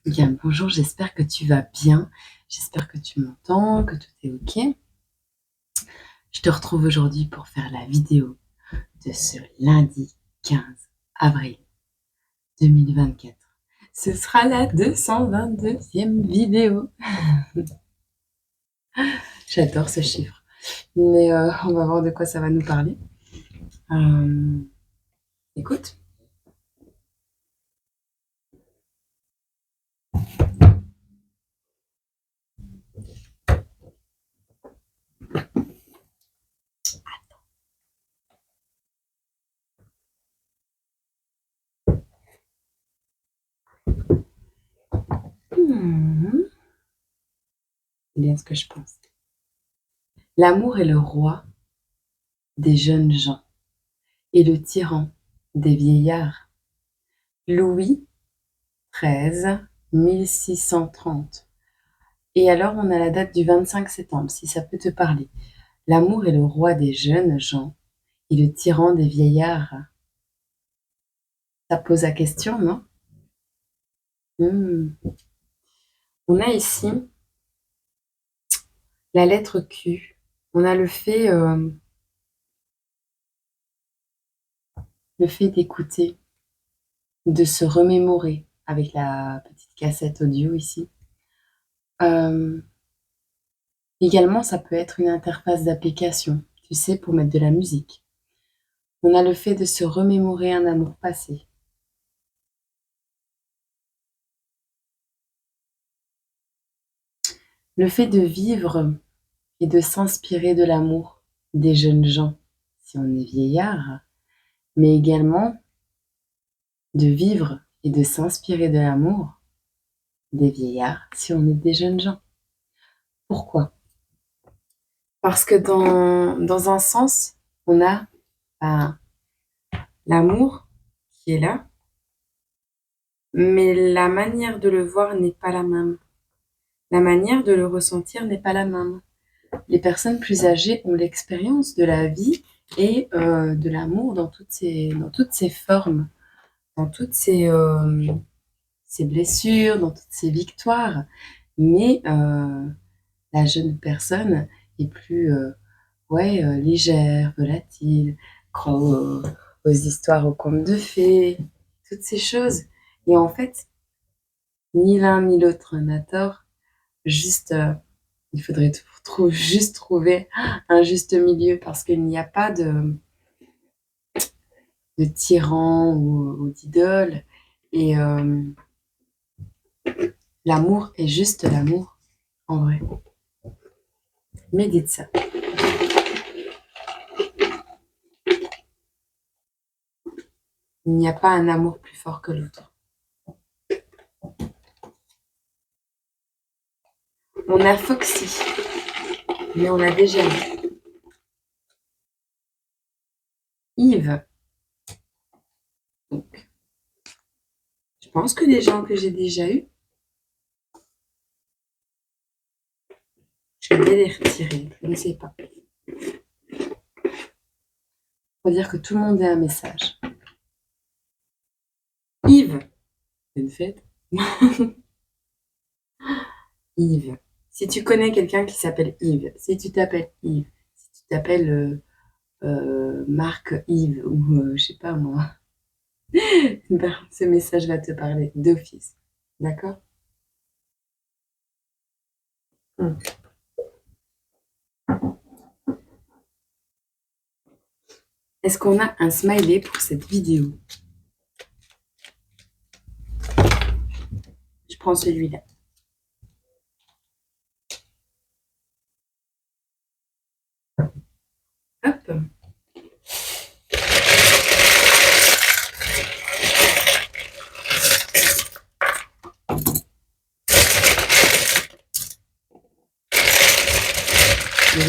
Bien, bonjour, j'espère que tu vas bien. J'espère que tu m'entends, que tout est OK. Je te retrouve aujourd'hui pour faire la vidéo de ce lundi 15 avril 2024. Ce sera la 222e vidéo. J'adore ce chiffre. Mais on va voir de quoi ça va nous parler. Écoute. C'est bien ce que je pense. L'amour est le roi des jeunes gens et le tyran des vieillards. Louis XIII, 1630. Et alors, on a la date du 25 septembre, si ça peut te parler. L'amour est le roi des jeunes gens et le tyran des vieillards. Ça pose la question, non? On a ici la lettre Q. On a le fait d'écouter, de se remémorer avec la petite cassette audio ici. Également, ça peut être une interface d'application, tu sais, pour mettre de la musique. On a le fait de se remémorer un amour passé. Le fait de vivre et de s'inspirer de l'amour des jeunes gens, si on est vieillard, mais également de vivre et de s'inspirer de l'amour des vieillards, si on est des jeunes gens. Pourquoi? Parce que dans un sens, on a ben, l'amour qui est là, mais la manière de le voir n'est pas la même. La manière de le ressentir n'est pas la même. Les personnes plus âgées ont l'expérience de la vie et de l'amour dans toutes ses formes, dans toutes ses blessures, dans toutes ses victoires. Mais la jeune personne est plus légère, volatile, croit aux histoires, aux contes de fées, toutes ces choses. Et en fait, ni l'un ni l'autre n'a tort. Juste, il faudrait juste trouver un juste milieu parce qu'il n'y a pas de tyran ou d'idole. Et l'amour est juste l'amour, en vrai. Médite ça. Il n'y a pas un amour plus fort que l'autre. On a Foxy, mais on a déjà eu. Yves. Donc, je pense que les gens que j'ai déjà eus, je vais les retirer. Je ne sais pas. Faut dire que tout le monde ait un message. Yves. C'est une fête. Yves. Si tu connais quelqu'un qui s'appelle Yves, si tu t'appelles Yves, si tu t'appelles Marc Yves ou je sais pas moi, ben, ce message va te parler d'office. D'accord? Est-ce qu'on a un smiley pour cette vidéo? Je prends celui-là. Hop.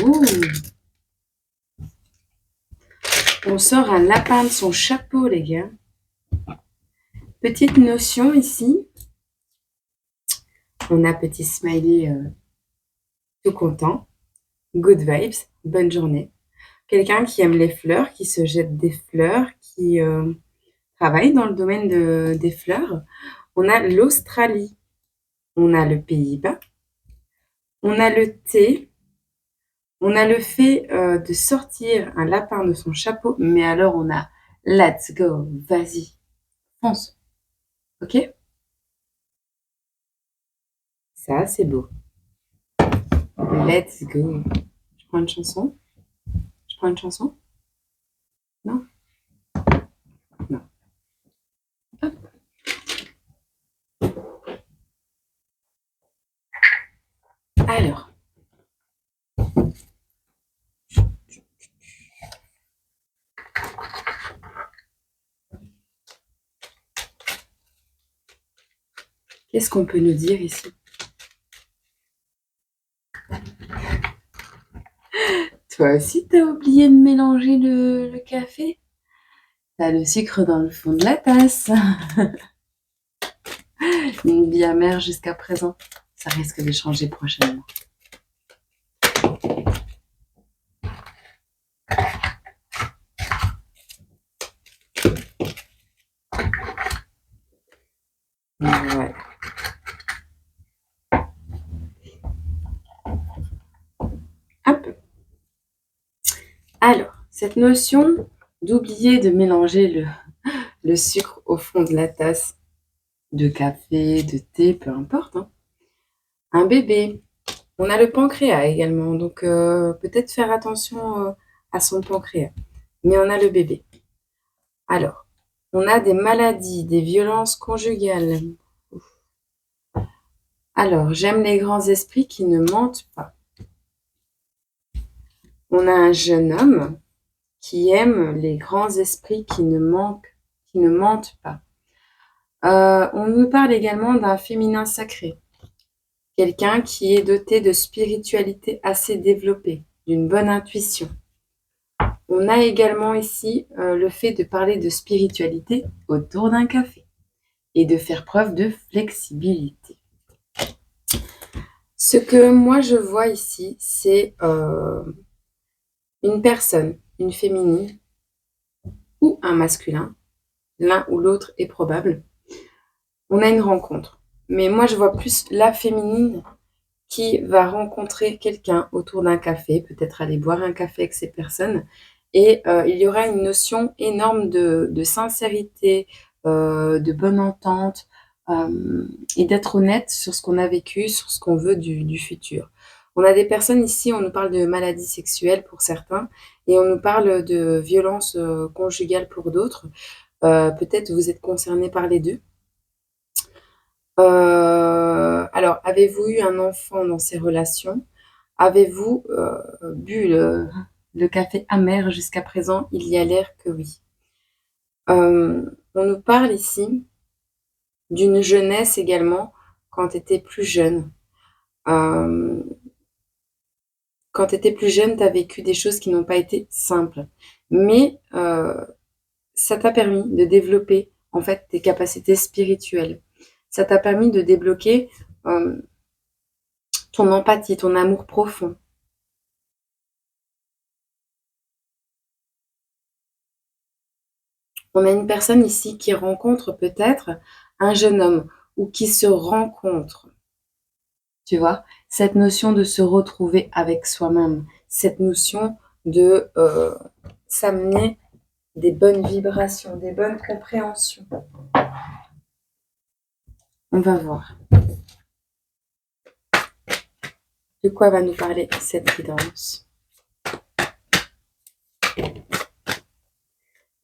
Ouh. On sort un lapin de son chapeau, les gars. Petite notion ici. On a petit smiley tout content. Good vibes. Bonne journée. Quelqu'un qui aime les fleurs, qui se jette des fleurs, qui travaille dans le domaine des fleurs. On a l'Australie. on a le Pays-Bas, on a le thé, on a le fait de sortir un lapin de son chapeau, mais alors on a let's go, vas-y, fonce, ok? Ça, c'est beau. Let's go. Je prends une chanson? Je prends une chanson? Non? Non. Hop. Alors. Qu'est-ce qu'on peut nous dire ici? Toi aussi, t'as oublié de mélanger le café? T'as le sucre dans le fond de la tasse. Une vie amère jusqu'à présent. Ça risque de changer prochainement. Voilà. Hop. Alors, cette notion d'oublier de mélanger le sucre au fond de la tasse de café, de thé, peu importe, hein. Un bébé. On a le pancréas également, donc peut-être faire attention à son pancréas. Mais on a le bébé. Alors, on a des maladies, des violences conjugales. Alors, j'aime les grands esprits qui ne mentent pas. On a un jeune homme qui aime les grands esprits qui ne mentent pas. On nous parle également d'un féminin sacré. Quelqu'un qui est doté de spiritualité assez développée, d'une bonne intuition. On a également ici le fait de parler de spiritualité autour d'un café et de faire preuve de flexibilité. Ce que moi je vois ici, c'est une personne, une féminine ou un masculin, l'un ou l'autre est probable. On a une rencontre, mais moi je vois plus la féminine qui va rencontrer quelqu'un autour d'un café, peut-être aller boire un café avec ces personnes, et il y aura une notion énorme de sincérité, de bonne entente, et d'être honnête sur ce qu'on a vécu, sur ce qu'on veut du futur. On a des personnes ici, on nous parle de maladies sexuelles pour certains, et on nous parle de violences conjugales pour d'autres. Peut-être vous êtes concernés par les deux. Alors, avez-vous eu un enfant dans ces relations? Avez-vous bu le café amer jusqu'à présent? Il y a l'air que oui. On nous parle ici d'une jeunesse également quand tu étais plus jeune. Quand tu étais plus jeune, tu as vécu des choses qui n'ont pas été simples. Mais ça t'a permis de développer en fait tes capacités spirituelles. Ça t'a permis de débloquer ton empathie, ton amour profond. On a une personne ici qui rencontre peut-être un jeune homme ou qui se rencontre. Tu vois, cette notion de se retrouver avec soi-même, cette notion de s'amener des bonnes vibrations, des bonnes compréhensions. On va voir. De quoi va nous parler cette guidance?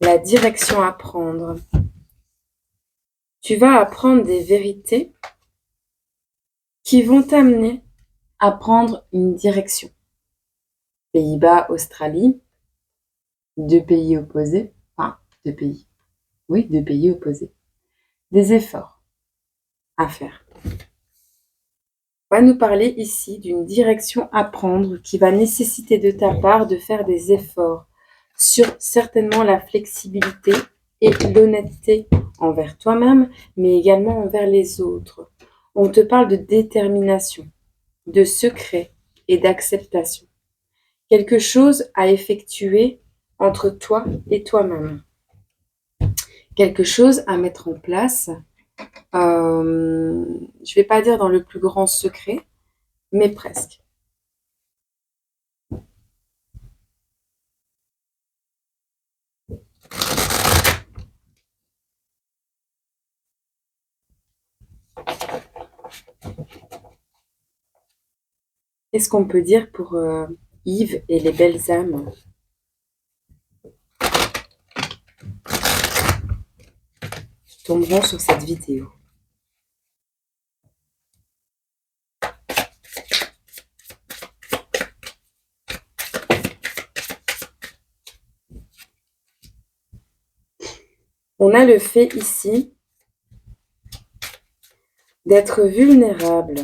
La direction à prendre. Tu vas apprendre des vérités qui vont t'amener à prendre une direction. Pays-Bas, Australie, deux pays opposés. Enfin, deux pays. Oui, deux pays opposés. Des efforts à faire. On va nous parler ici d'une direction à prendre qui va nécessiter de ta part de faire des efforts sur certainement la flexibilité et l'honnêteté envers toi-même, mais également envers les autres. On te parle de détermination, de secret et d'acceptation. Quelque chose à effectuer entre toi et toi-même. Quelque chose à mettre en place. je vais pas dire dans le plus grand secret, mais presque. Qu'est-ce qu'on peut dire pour Yves et les belles âmes? Qui tomberont sur cette vidéo. On a le fait ici d'être vulnérable.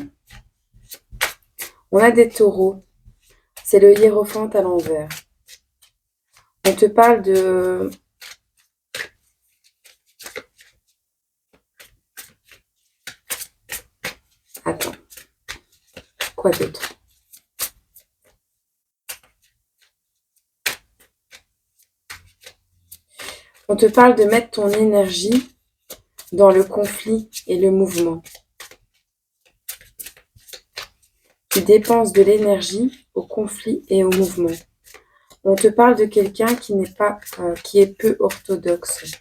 On a des taureaux. C'est le hiérophante à l'envers. On te parle de... Attends. Quoi d'autre? On te parle de mettre ton énergie dans le conflit et le mouvement. Tu dépenses de l'énergie au conflit et au mouvement. On te parle de quelqu'un qui n'est pas, qui est peu orthodoxe.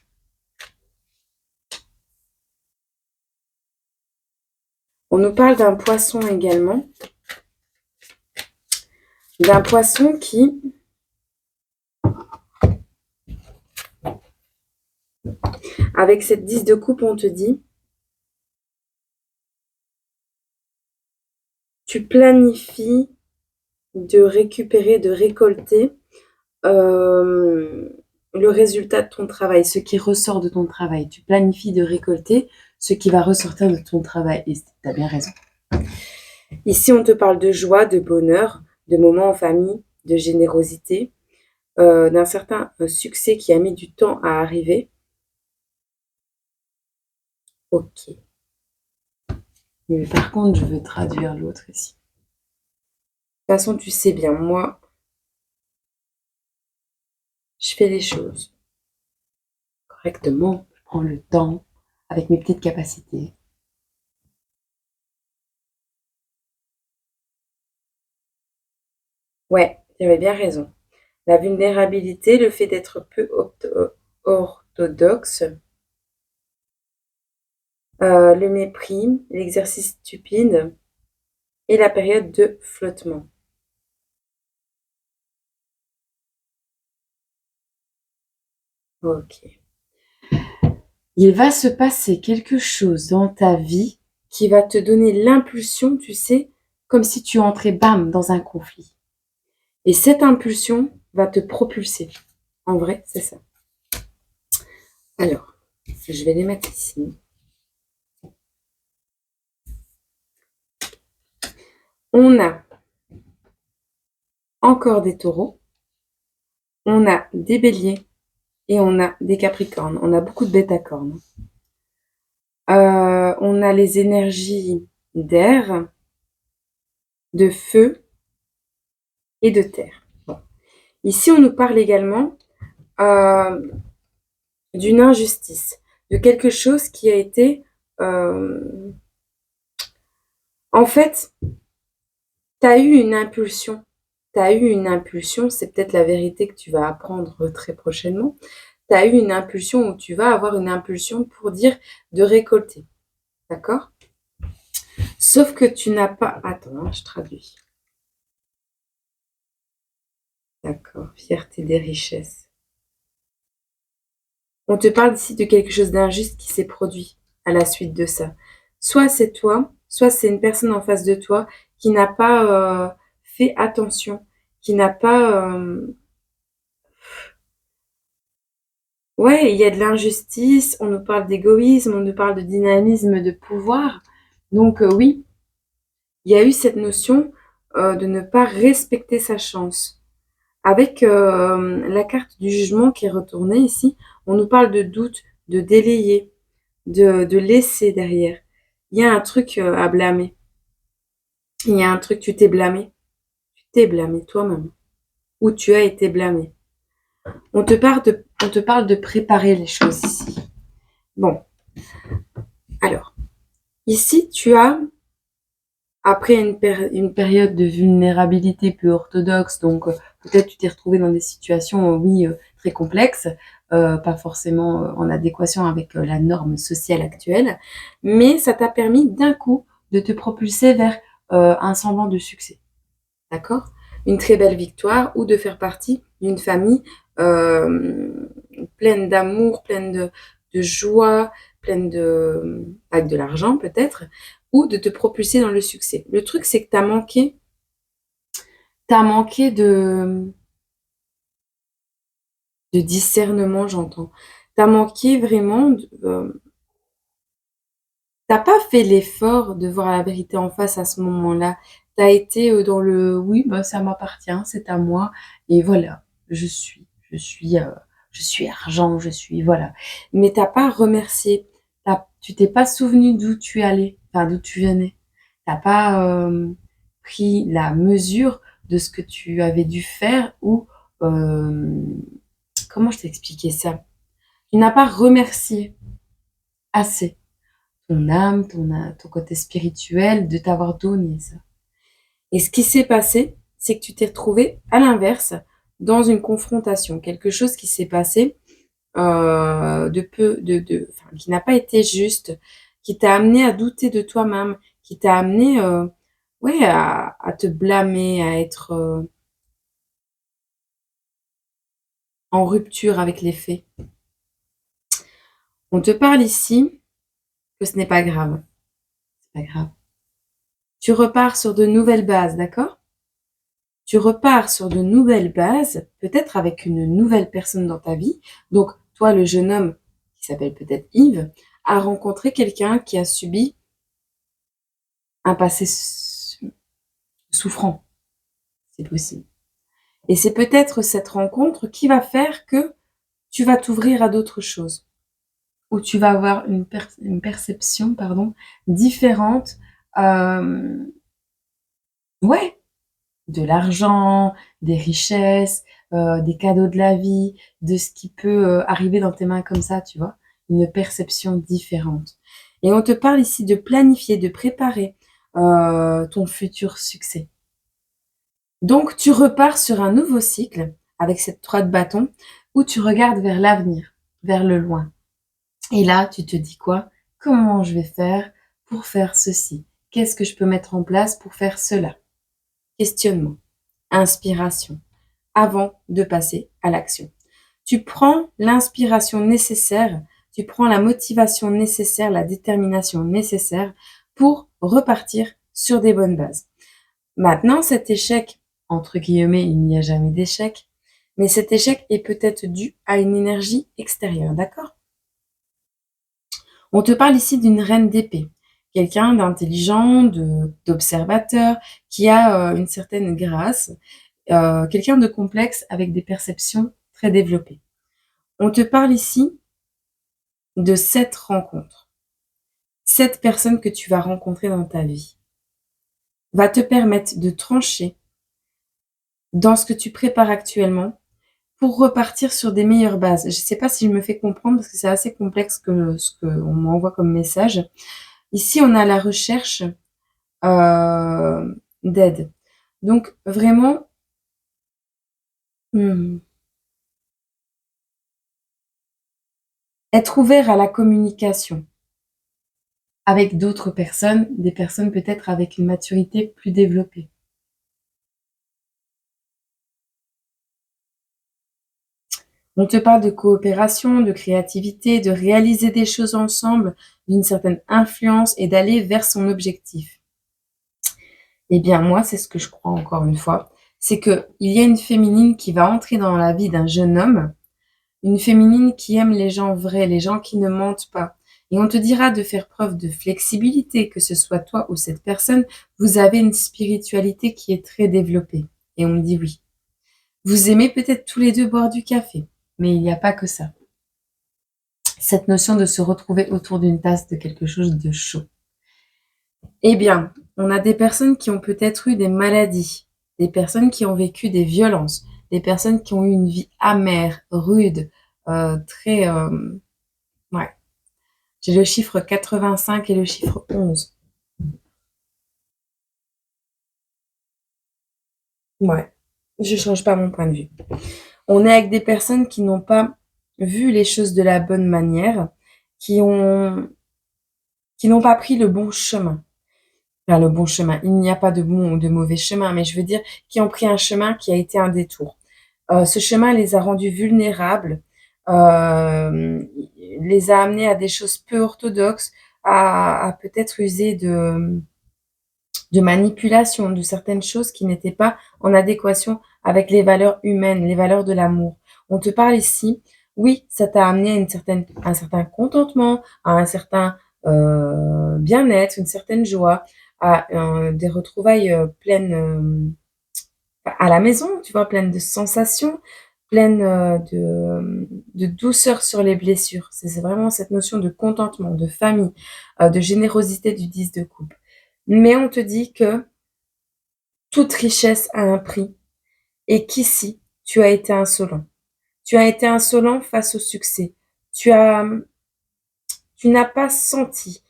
On nous parle d'un poisson également. D'un poisson qui... Avec cette 10 de coupe, on te dit, tu planifies de récupérer, de récolter le résultat de ton travail, ce qui ressort de ton travail. Tu planifies de récolter ce qui va ressortir de ton travail. Et tu as bien raison. Ici, on te parle de joie, de bonheur, de moments en famille, de générosité, d'un certain succès qui a mis du temps à arriver. Ok. Mais par contre, je veux traduire l'autre ici. De toute façon, tu sais bien, moi, je fais les choses correctement. Je prends le temps avec mes petites capacités. Ouais, tu avais bien raison. La vulnérabilité, le fait d'être peu orthodoxe, le mépris, l'exercice stupide et la période de flottement. Ok. Il va se passer quelque chose dans ta vie qui va te donner l'impulsion, tu sais, comme si tu entrais, bam, dans un conflit. Et cette impulsion va te propulser. En vrai, c'est ça. Alors, je vais les mettre ici. On a encore des taureaux. On a des béliers. Et on a des capricornes. On a beaucoup de bêtes à cornes. On a les énergies d'air, de feu et de terre. Bon. Ici, on nous parle également d'une injustice, de quelque chose qui a été... En fait, tu as eu une impulsion. Tu as eu une impulsion, c'est peut-être la vérité que tu vas apprendre très prochainement. Tu as eu une impulsion ou tu vas avoir une impulsion pour dire de récolter. D'accord? Sauf que tu n'as pas... Attends, je traduis. D'accord, fierté des richesses. On te parle ici de quelque chose d'injuste qui s'est produit à la suite de ça. Soit c'est toi, soit c'est une personne en face de toi qui n'a pas fait attention, qui n'a pas... Ouais, il y a de l'injustice, on nous parle d'égoïsme, on nous parle de dynamisme, de pouvoir. Donc oui, il y a eu cette notion de ne pas respecter sa chance. Avec la carte du jugement qui est retournée ici, on nous parle de doute, de délayer, de laisser derrière. Il y a un truc à blâmer. Il y a un truc, tu t'es blâmé. Tu t'es blâmé toi-même. Ou tu as été blâmé. On te parle de préparer les choses ici. Bon. Alors, Ici, tu as, après une période de vulnérabilité plus orthodoxe, donc peut-être tu t'es retrouvé dans des situations, oui, très complexes, pas forcément en adéquation avec la norme sociale actuelle, mais ça t'a permis d'un coup de te propulser vers un semblant de succès, d'accord? Une très belle victoire ou de faire partie d'une famille pleine d'amour, pleine de joie, pleine avec de l'argent peut-être, ou de te propulser dans le succès. Le truc, c'est que t'as manqué de discernement, j'entends. T'as manqué vraiment, t'as pas fait l'effort de voir la vérité en face à ce moment-là. T'as été dans le oui, bah ça m'appartient, c'est à moi, et voilà, je suis argent, je suis voilà. Mais t'as pas remercié, tu t'es pas souvenu d'où tu allais, enfin d'où tu venais. T'as pas pris la mesure de ce que tu avais dû faire ou euh, comment je t'ai expliqué ça? Tu n'as pas remercié assez ton âme, ton côté spirituel, de t'avoir donné ça. Et ce qui s'est passé, c'est que tu t'es retrouvé à l'inverse dans une confrontation, quelque chose qui s'est passé enfin, qui n'a pas été juste, qui t'a amené à douter de toi-même, qui t'a amené ouais, à te blâmer, à être en rupture avec les faits. On te parle ici que ce n'est pas grave. C'est pas grave. Tu repars sur de nouvelles bases, d'accord? Tu repars sur de nouvelles bases, peut-être avec une nouvelle personne dans ta vie. Donc, toi, le jeune homme, qui s'appelle peut-être Yves, a rencontré quelqu'un qui a subi un passé souffrant. C'est possible. Et c'est peut-être cette rencontre qui va faire que tu vas t'ouvrir à d'autres choses, ou tu vas avoir une perception, pardon, différente, euh, ouais, de l'argent, des richesses, des cadeaux de la vie, de ce qui peut arriver dans tes mains comme ça, tu vois, une perception différente. Et on te parle ici de planifier, de préparer ton futur succès. Donc, tu repars sur un nouveau cycle avec cette 3 de bâton où tu regardes vers l'avenir, vers le loin. Et là, tu te dis quoi? Comment je vais faire pour faire ceci? Qu'est-ce que je peux mettre en place pour faire cela? Questionnement, inspiration, avant de passer à l'action. Tu prends l'inspiration nécessaire, tu prends la motivation nécessaire, la détermination nécessaire pour repartir sur des bonnes bases. Maintenant, cet échec, entre guillemets, il n'y a jamais d'échec, mais cet échec est peut-être dû à une énergie extérieure, d'accord? On te parle ici d'une reine d'épée, quelqu'un d'intelligent, d'observateur, qui a une certaine grâce, quelqu'un de complexe avec des perceptions très développées. On te parle ici de 7 rencontres. 7 personnes que tu vas rencontrer dans ta vie va te permettre de trancher dans ce que tu prépares actuellement pour repartir sur des meilleures bases. Je ne sais pas si je me fais comprendre parce que c'est assez complexe que ce qu'on m'envoie comme message. Ici, on a la recherche d'aide. Donc, vraiment, hmm, être ouvert à la communication avec d'autres personnes, des personnes peut-être avec une maturité plus développée. On te parle de coopération, de créativité, de réaliser des choses ensemble, d'une certaine influence et d'aller vers son objectif. Eh bien, moi, c'est ce que je crois encore une fois. C'est que il y a une féminine qui va entrer dans la vie d'un jeune homme, une féminine qui aime les gens vrais, les gens qui ne mentent pas. Et on te dira de faire preuve de flexibilité, que ce soit toi ou cette personne, vous avez une spiritualité qui est très développée. Et on me dit oui. Vous aimez peut-être tous les deux boire du café, mais il n'y a pas que ça. Cette notion de se retrouver autour d'une tasse de quelque chose de chaud. Eh bien, on a des personnes qui ont peut-être eu des maladies, des personnes qui ont vécu des violences, des personnes qui ont eu une vie amère, rude, très, ouais, J'ai le chiffre 85 et le chiffre 11. Ouais, je change pas mon point de vue. On est avec des personnes qui n'ont pas vu les choses de la bonne manière, qui ont qui n'ont pas pris le bon chemin. Enfin, le bon chemin. Il n'y a pas de bon ou de mauvais chemin, mais je veux dire qui ont pris un chemin qui a été un détour. Ce chemin les a rendus vulnérables, les a amenés à des choses peu orthodoxes, à peut-être user de manipulation, de certaines choses qui n'étaient pas en adéquation avec les valeurs humaines, les valeurs de l'amour. On te parle ici, oui, ça t'a amené à un certain contentement, à un certain bien-être, une certaine joie, à des retrouvailles pleines à la maison, tu vois, pleines de sensations, pleines de douceur sur les blessures. C'est vraiment cette notion de contentement, de famille, de générosité du 10 de coupe. Mais on te dit que toute richesse a un prix et qu'ici, tu as été insolent. Tu as été insolent face au succès. Tu as, tu n'as pas senti.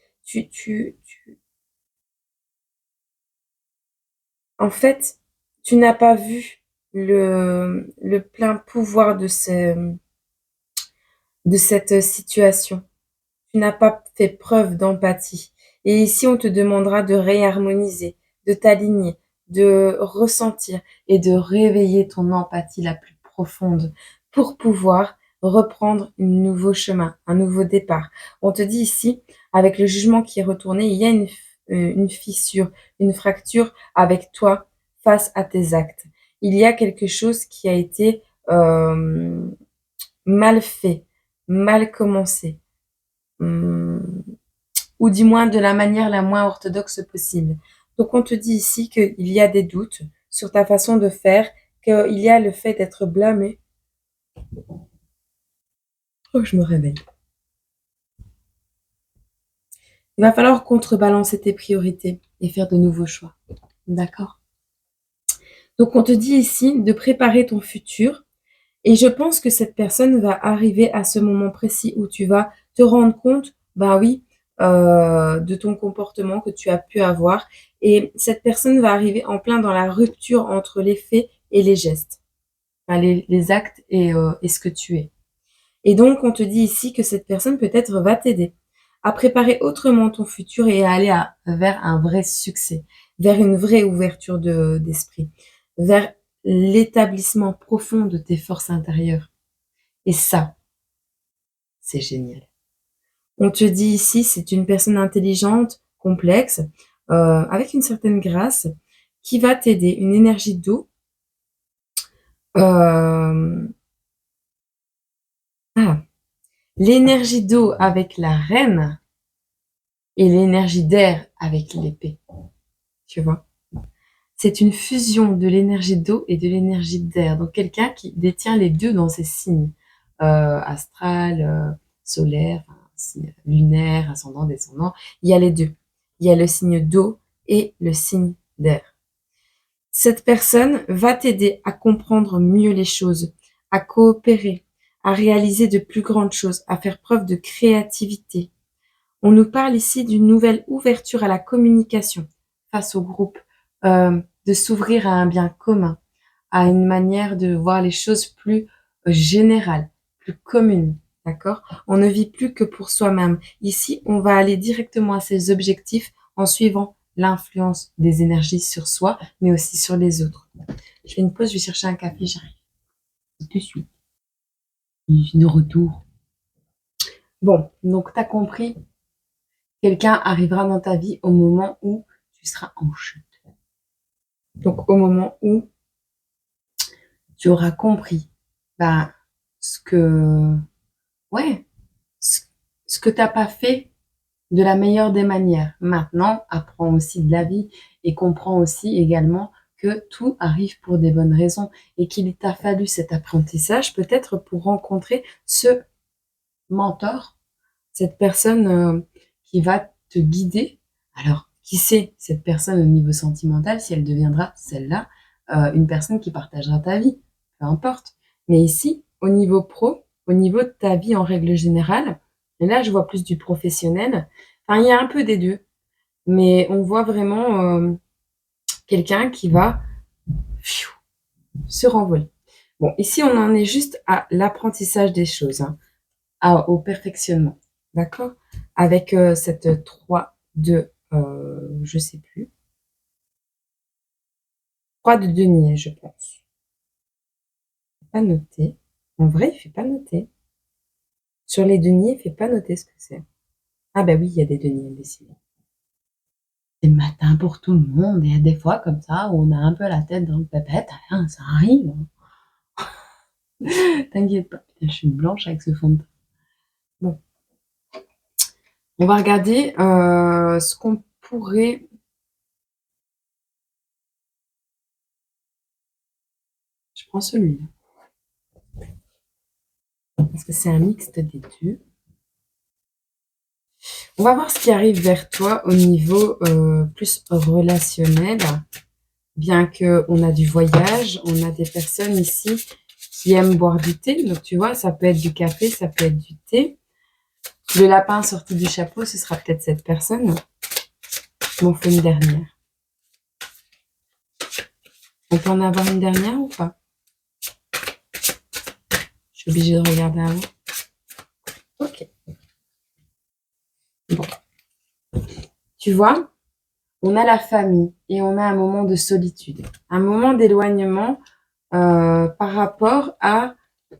En fait, tu n'as pas vu le plein pouvoir de cette situation. Tu n'as pas fait preuve d'empathie. Et ici, on te demandera de réharmoniser, de t'aligner, de ressentir et de réveiller ton empathie la plus profonde pour pouvoir reprendre un nouveau chemin, un nouveau départ. On te dit ici, avec le jugement qui est retourné, il y a une fissure, une fracture avec toi face à tes actes. Il y a quelque chose qui a été mal fait, mal commencé. Hum, ou du moins de la manière la moins orthodoxe possible. Donc on te dit ici qu'il y a des doutes sur ta façon de faire, qu'il y a le fait d'être blâmé. Oh, je me réveille. Il va falloir contrebalancer tes priorités et faire de nouveaux choix. D'accord? Donc on te dit ici de préparer ton futur et je pense que cette personne va arriver à ce moment précis où tu vas te rendre compte, bah oui, de ton comportement que tu as pu avoir. Et cette personne va arriver en plein dans la rupture entre les faits et les gestes, enfin, les actes et ce que tu es. Et donc, on te dit ici que cette personne peut-être va t'aider à préparer autrement ton futur et à aller vers un vrai succès, vers une vraie ouverture d'esprit, vers l'établissement profond de tes forces intérieures. Et ça, c'est génial. On te dit ici, c'est une personne intelligente, complexe, avec une certaine grâce, qui va t'aider, une énergie d'eau. Euh, ah, l'énergie d'eau avec la reine et l'énergie d'air avec l'épée. Tu vois? C'est une fusion de l'énergie d'eau et de l'énergie d'air. Donc quelqu'un qui détient les deux dans ses signes, astral, solaire, enfin, lunaire, ascendant, descendant. Il y a les deux. Il y a le signe d'eau et le signe d'air. Cette personne va t'aider à comprendre mieux les choses, à coopérer, à réaliser de plus grandes choses, à faire preuve de créativité. On nous parle ici d'une nouvelle ouverture à la communication face au groupe, de s'ouvrir à un bien commun, à une manière de voir les choses plus générales, plus communes. D'accord? On ne vit plus que pour soi-même. Ici, on va aller directement à ses objectifs en suivant l'influence des énergies sur soi, mais aussi sur les autres. Je fais une pause, je vais chercher un café, j'arrive tout de suite. Je suis de retour. Bon, donc tu as compris, quelqu'un arrivera dans ta vie au moment où tu seras en chute. Donc au moment où tu auras compris bah, ce que ouais, ce, ce que t'as pas fait de la meilleure des manières. Maintenant, apprends aussi de la vie et comprends aussi également que tout arrive pour des bonnes raisons et qu'il t'a fallu cet apprentissage peut-être pour rencontrer ce mentor, cette personne qui va te guider. Alors, qui sait, cette personne au niveau sentimental, si elle deviendra celle-là, une personne qui partagera ta vie, peu importe. Mais ici, au niveau pro, au niveau de ta vie en règle générale, Et là, je vois plus du professionnel. Enfin, il y a un peu des deux. Mais on voit vraiment quelqu'un qui va se renvoler. Bon, ici, on en est juste à l'apprentissage des choses, hein, au perfectionnement. D'accord? Avec cette 3 de, je sais plus, 3 de denier, je pense. Pas noté. En vrai, il fait pas noter. Sur les deniers, il fait pas noter ce que c'est. Ah bah oui, il y a des deniers dessinés. C'est le matin pour tout le monde. Et il y a des fois comme ça où on a un peu la tête dans le pépette. Hein, ça arrive. T'inquiète pas. Putain, je suis blanche avec ce fond de teint. Bon. On va regarder ce qu'on pourrait... Je prends celui-là. Parce que c'est un mixte des deux. On va voir ce qui arrive vers toi au niveau plus relationnel. Bien qu'on a du voyage, on a des personnes ici qui aiment boire du thé. Donc, tu vois, ça peut être du café, ça peut être du thé. Le lapin sorti du chapeau, ce sera peut-être cette personne. Je m'en fais une dernière. On peut en avoir une dernière ou pas? Je suis obligée de regarder avant. Ok. Bon. Tu vois, on a la famille et on a un moment de solitude, un moment d'éloignement par rapport à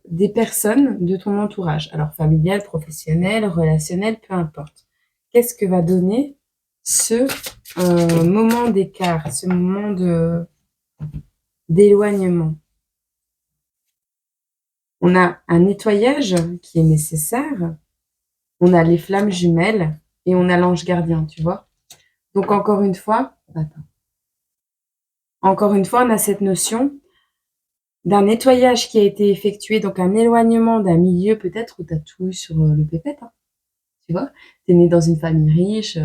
des personnes de ton entourage. Alors, familial, professionnel, relationnel, peu importe. Qu'est-ce que va donner ce moment d'écart, ce moment d'éloignement? On a un nettoyage qui est nécessaire, on a les flammes jumelles et on a l'ange gardien, tu vois. Donc, encore une fois, on a cette notion d'un nettoyage qui a été effectué, donc un éloignement d'un milieu peut-être où tu as tout eu sur le pépette, hein, tu vois. Tu es né dans une famille riche,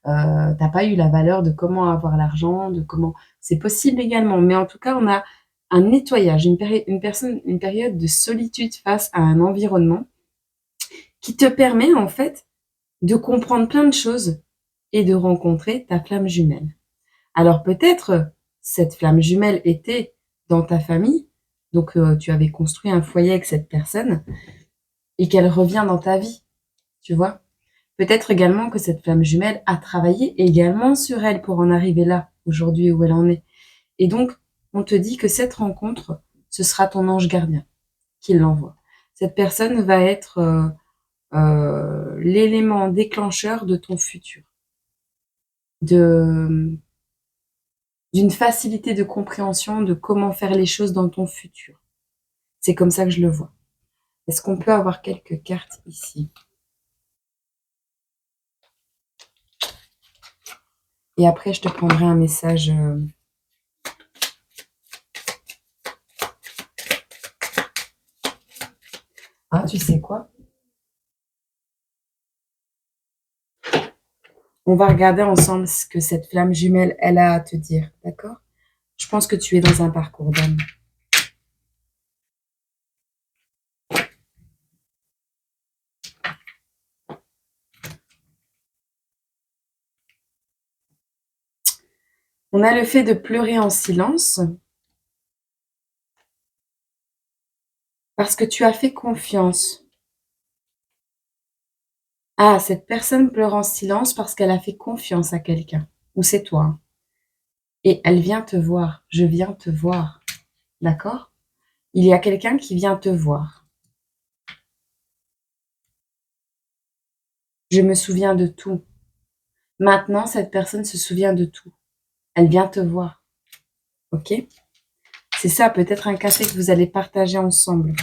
t'as pas eu la valeur de comment avoir l'argent, de comment... C'est possible également, mais en tout cas, on a un nettoyage, une période de solitude face à un environnement qui te permet en fait de comprendre plein de choses et de rencontrer ta flamme jumelle. Alors peut-être cette flamme jumelle était dans ta famille, donc tu avais construit un foyer avec cette personne et qu'elle revient dans ta vie, tu vois. Peut-être également que cette flamme jumelle a travaillé également sur elle pour en arriver là, aujourd'hui où elle en est. Et donc, on te dit que cette rencontre, ce sera ton ange gardien qui l'envoie. Cette personne va être l'élément déclencheur de ton futur, d'une facilité de compréhension de comment faire les choses dans ton futur. C'est comme ça que je le vois. Est-ce qu'on peut avoir quelques cartes ici? Et après, je te prendrai un message. Ah, tu sais quoi? On va regarder ensemble ce que cette flamme jumelle, elle a à te dire, d'accord? Je pense que tu es dans un parcours d'âme. On a le fait de pleurer en silence parce que tu as fait confiance. Ah, cette personne pleure en silence parce qu'elle a fait confiance à quelqu'un. Ou c'est toi. Et elle vient te voir. Je viens te voir. D'accord? Il y a quelqu'un qui vient te voir. Je me souviens de tout. Maintenant, cette personne se souvient de tout. Elle vient te voir. Ok? C'est ça, peut-être un café que vous allez partager ensemble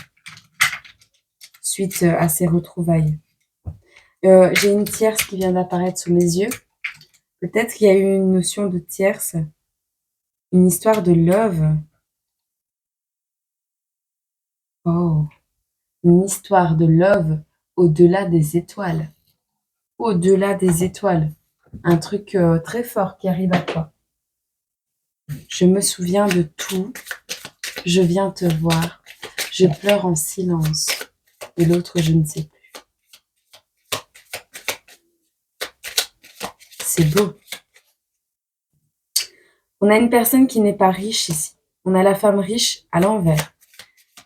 suite à ces retrouvailles. J'ai une tierce qui vient d'apparaître sous mes yeux. Peut-être qu'il y a eu une notion de tierce, une histoire de love. Oh, une histoire de love au-delà des étoiles. Au-delà des étoiles. Un truc très fort qui arrive à toi. Je me souviens de tout. Je viens te voir. Je pleure en silence. Et l'autre, je ne sais plus. c'est beau. On a une personne qui n'est pas riche ici. On a la femme riche à l'envers.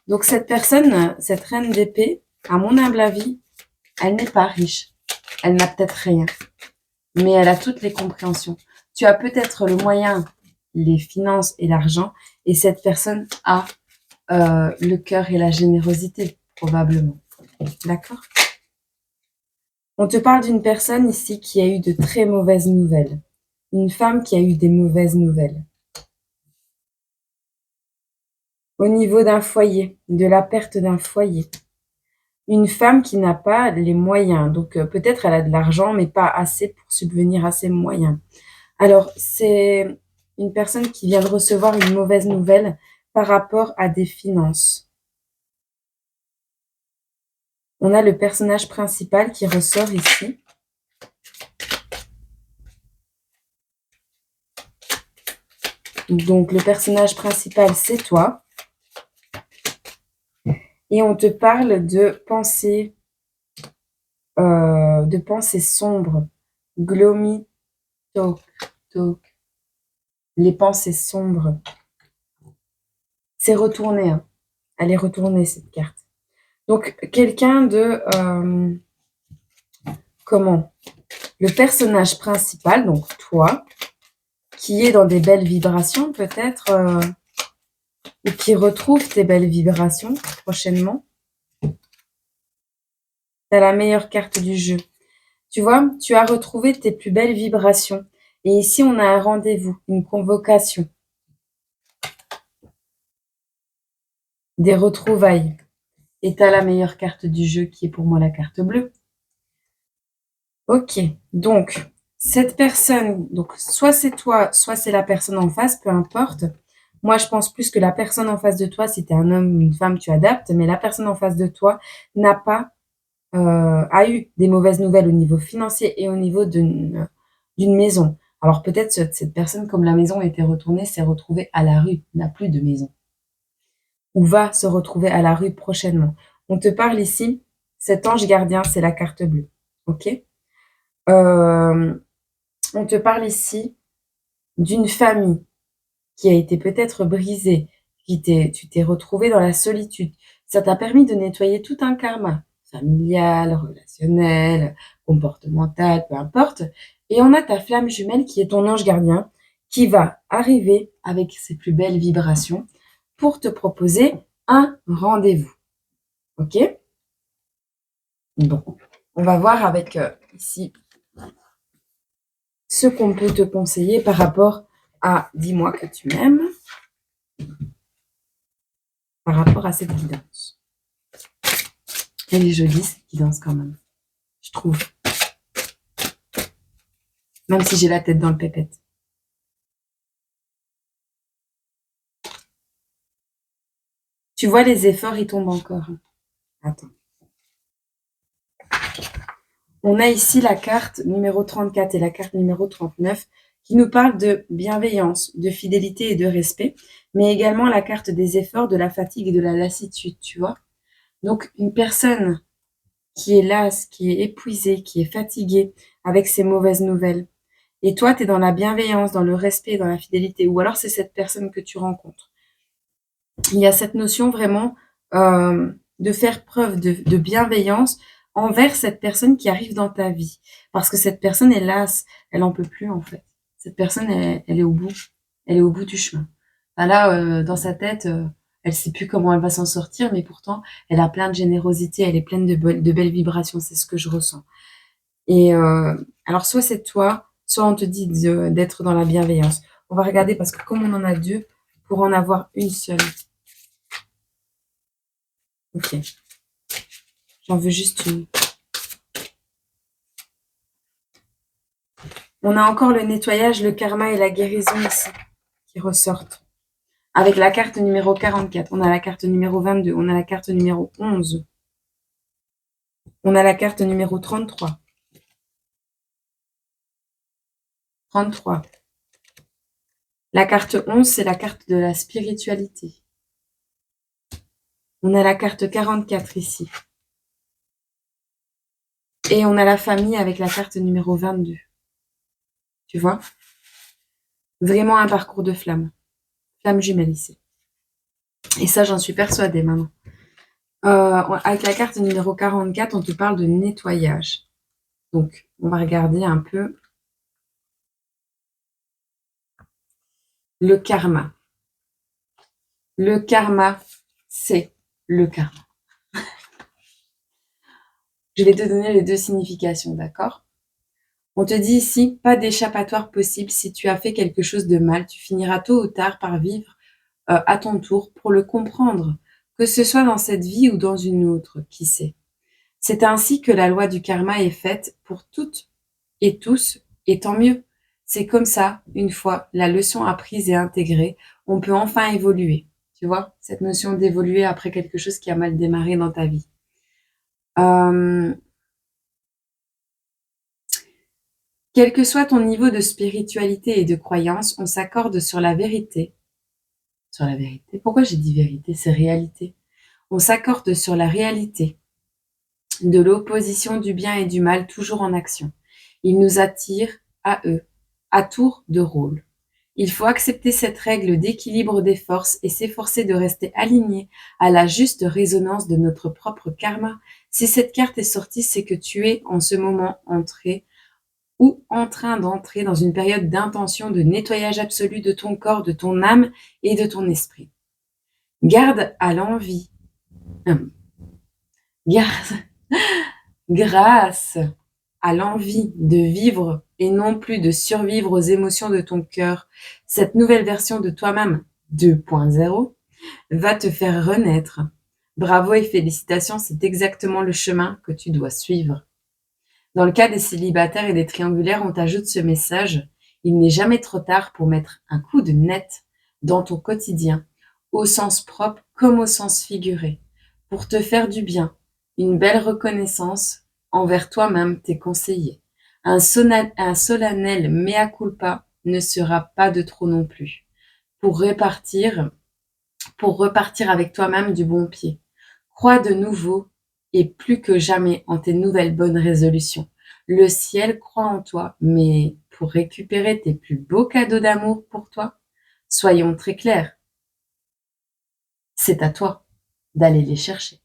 Donc cette personne, cette reine d'épée, à mon humble avis, elle n'est pas riche. Elle n'a peut-être rien, mais elle a toutes les compréhensions. Tu as peut-être le moyen, les finances et l'argent, et cette personne a le cœur et la générosité, probablement. D'accord? On te parle d'une personne ici qui a eu de très mauvaises nouvelles. Une femme qui a eu des mauvaises nouvelles. Au niveau d'un foyer, de la perte d'un foyer. Une femme qui n'a pas les moyens. Donc peut-être elle a de l'argent, mais pas assez pour subvenir à ses moyens. Alors, c'est une personne qui vient de recevoir une mauvaise nouvelle par rapport à des finances. On a le personnage principal qui ressort ici. Donc, le personnage principal, c'est toi. Et on te parle de pensées sombres. Gloomy talk. Les pensées sombres. C'est retourné, hein. Elle est retournée, cette carte. Donc, quelqu'un de... comment? Le personnage principal, donc toi, qui est dans des belles vibrations peut-être, ou qui retrouve tes belles vibrations prochainement. T'as la meilleure carte du jeu. Tu vois, tu as retrouvé tes plus belles vibrations. Et ici, on a un rendez-vous, une convocation. Des retrouvailles. Et tu as la meilleure carte du jeu qui est pour moi la carte bleue. Ok, donc cette personne, donc soit c'est toi, soit c'est la personne en face, peu importe. Moi, je pense plus que la personne en face de toi, si tu es un homme ou une femme, tu adaptes, mais la personne en face de toi n'a pas a eu des mauvaises nouvelles au niveau financier et au niveau d'une maison. Alors peut-être cette personne, comme la maison était retournée, s'est retrouvée à la rue, n'a plus de maison, ou va se retrouver à la rue prochainement. On te parle ici, cet ange gardien, c'est la carte bleue, ok? On te parle ici d'une famille qui a été peut-être brisée, tu t'es retrouvé dans la solitude. Ça t'a permis de nettoyer tout un karma, familial, relationnel, comportemental, peu importe. Et on a ta flamme jumelle qui est ton ange gardien qui va arriver avec ses plus belles vibrations pour te proposer un rendez-vous. Ok? Bon, on va voir avec ici ce qu'on peut te conseiller par rapport à dis-moi que tu m'aimes, par rapport à cette guidance. Elle est jolie, cette guidance, quand même, je trouve. Même si j'ai la tête dans le pépette. Tu vois, les efforts, ils tombent encore. Attends. On a ici la carte numéro 34 et la carte numéro 39 qui nous parlent de bienveillance, de fidélité et de respect, mais également la carte des efforts, de la fatigue et de la lassitude, tu vois. Donc, une personne qui est lasse, qui est épuisée, qui est fatiguée avec ses mauvaises nouvelles. Et toi, tu es dans la bienveillance, dans le respect, dans la fidélité. Ou alors, c'est cette personne que tu rencontres. Il y a cette notion vraiment de faire preuve de bienveillance envers cette personne qui arrive dans ta vie. Parce que cette personne est lasse, elle en peut plus en fait. Cette personne, elle est au bout. Elle est au bout du chemin. Enfin, là, dans sa tête, elle sait plus comment elle va s'en sortir, mais pourtant, elle a plein de générosité, elle est pleine de belles vibrations, c'est ce que je ressens. Et alors, soit c'est toi, soit on te dit d'être dans la bienveillance. On va regarder parce que comme on en a deux, pour en avoir une seule. Ok. J'en veux juste une. On a encore le nettoyage, le karma et la guérison ici qui ressortent. Avec la carte numéro 44, on a la carte numéro 22, on a la carte numéro 11. On a la carte numéro 33. 33. La carte 11, c'est la carte de la spiritualité. On a la carte 44 ici. Et on a la famille avec la carte numéro 22. Tu vois? Vraiment un parcours de flamme. Flamme jumelle ici. Et ça, j'en suis persuadée maintenant. Avec la carte numéro 44, on te parle de nettoyage. Donc, on va regarder un peu le karma. Le karma, c'est le karma. Je vais te donner les deux significations, d'accord? On te dit ici, pas d'échappatoire possible. Si tu as fait quelque chose de mal, tu finiras tôt ou tard par vivre à ton tour pour le comprendre, que ce soit dans cette vie ou dans une autre, qui sait. C'est ainsi que la loi du karma est faite pour toutes et tous, et tant mieux. C'est comme ça, une fois la leçon apprise et intégrée, on peut enfin évoluer. Tu vois, cette notion d'évoluer après quelque chose qui a mal démarré dans ta vie. Quel que soit ton niveau de spiritualité et de croyance, on s'accorde sur la vérité. Sur la vérité? Pourquoi j'ai dit vérité? C'est réalité. On s'accorde sur la réalité de l'opposition du bien et du mal toujours en action. Ils nous attirent à eux, à tour de rôle. Il faut accepter cette règle d'équilibre des forces et s'efforcer de rester aligné à la juste résonance de notre propre karma. Si cette carte est sortie, c'est que tu es en ce moment entré ou en train d'entrer dans une période d'intention de nettoyage absolu de ton corps, de ton âme et de ton esprit. Garde à l'envie. Garde, grâce à l'envie de vivre et non plus de survivre aux émotions de ton cœur, cette nouvelle version de toi-même 2.0 va te faire renaître. Bravo et félicitations, c'est exactement le chemin que tu dois suivre. Dans le cas des célibataires et des triangulaires, on t'ajoute ce message. Il n'est jamais trop tard pour mettre un coup de net dans ton quotidien, au sens propre comme au sens figuré, pour te faire du bien, une belle reconnaissance envers toi-même, tes conseillers. Un solennel mea culpa ne sera pas de trop non plus, pour repartir avec toi-même du bon pied. Crois de nouveau et plus que jamais en tes nouvelles bonnes résolutions. Le ciel croit en toi, mais pour récupérer tes plus beaux cadeaux d'amour pour toi, soyons très clairs, c'est à toi d'aller les chercher.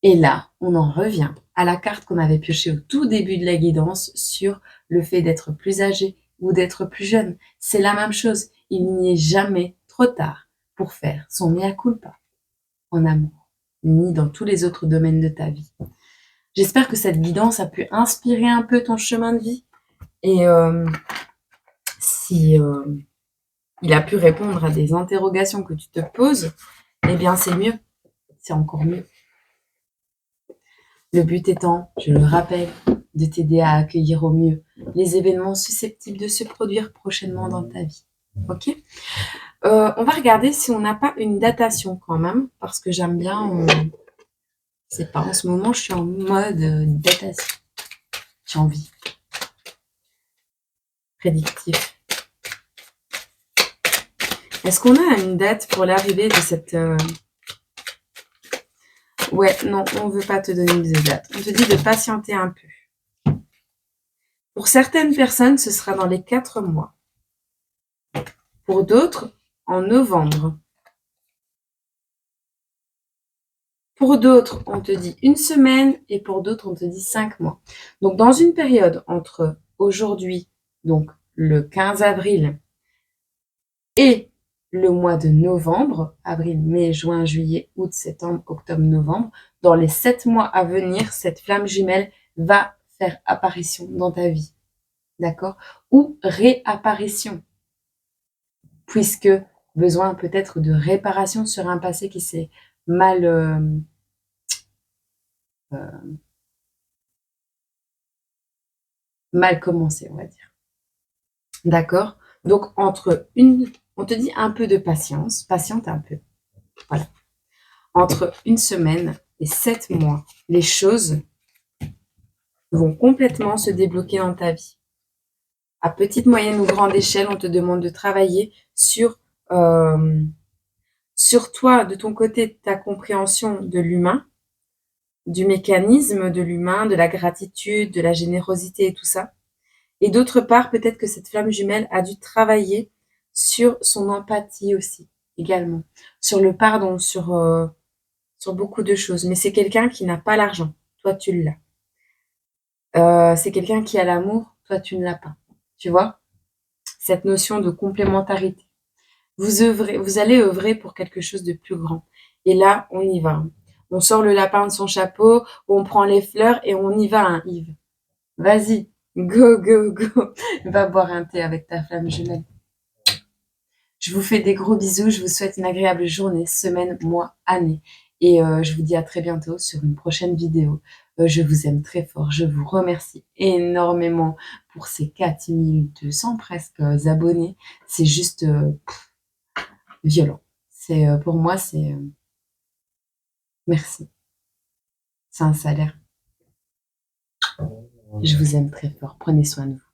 Et là, on en revient à la carte qu'on avait piochée au tout début de la guidance sur le fait d'être plus âgé ou d'être plus jeune. C'est la même chose. Il n'y est jamais trop tard pour faire son mea culpa en amour, ni dans tous les autres domaines de ta vie. J'espère que cette guidance a pu inspirer un peu ton chemin de vie et si il a pu répondre à des interrogations que tu te poses, eh bien c'est mieux, c'est encore mieux. Le but étant, je le rappelle, de t'aider à accueillir au mieux les événements susceptibles de se produire prochainement dans ta vie. Ok? On va regarder si on n'a pas une datation quand même, parce que j'aime bien. C'est pas en ce moment, je suis en mode datation. J'ai envie. Prédictif. Est-ce qu'on a une date pour l'arrivée de cette... Ouais, non, on veut pas te donner de date. On te dit de patienter un peu. Pour certaines personnes, ce sera dans les 4 mois. Pour d'autres, en novembre. Pour d'autres, on te dit 1 semaine et pour d'autres, on te dit 5 mois. Donc, dans une période entre aujourd'hui, donc le 15 avril, et le mois de novembre, avril, mai, juin, juillet, août, septembre, octobre, novembre, dans les 7 mois à venir, cette flamme jumelle va faire apparition dans ta vie. D'accord? Ou réapparition. Puisque besoin peut-être de réparation sur un passé qui s'est mal commencé, on va dire. D'accord? Donc, on te dit un peu de patience, patiente un peu. Voilà. Entre 1 semaine et 7 mois, les choses vont complètement se débloquer dans ta vie. À petite, moyenne ou grande échelle, on te demande de travailler sur toi, de ton côté, ta compréhension de l'humain, du mécanisme de l'humain, de la gratitude, de la générosité et tout ça. Et d'autre part, peut-être que cette flamme jumelle a dû travailler sur son empathie aussi, également. Sur le pardon, sur beaucoup de choses. Mais c'est quelqu'un qui n'a pas l'argent. Toi, tu l'as. C'est quelqu'un qui a l'amour. Toi, tu ne l'as pas. Tu vois? Cette notion de complémentarité. Vous allez œuvrer pour quelque chose de plus grand. Et là, on y va. On sort le lapin de son chapeau, on prend les fleurs et on y va, hein, Yves. Vas-y, go, go, go. Va boire un thé avec ta flamme jumelle. Je vous fais des gros bisous. Je vous souhaite une agréable journée, semaine, mois, année. Et je vous dis à très bientôt sur une prochaine vidéo. Je vous aime très fort. Je vous remercie énormément pour ces 4200 presque abonnés. C'est juste violent. C'est pour moi, c'est merci. C'est un salaire. Je vous aime très fort. Prenez soin de vous.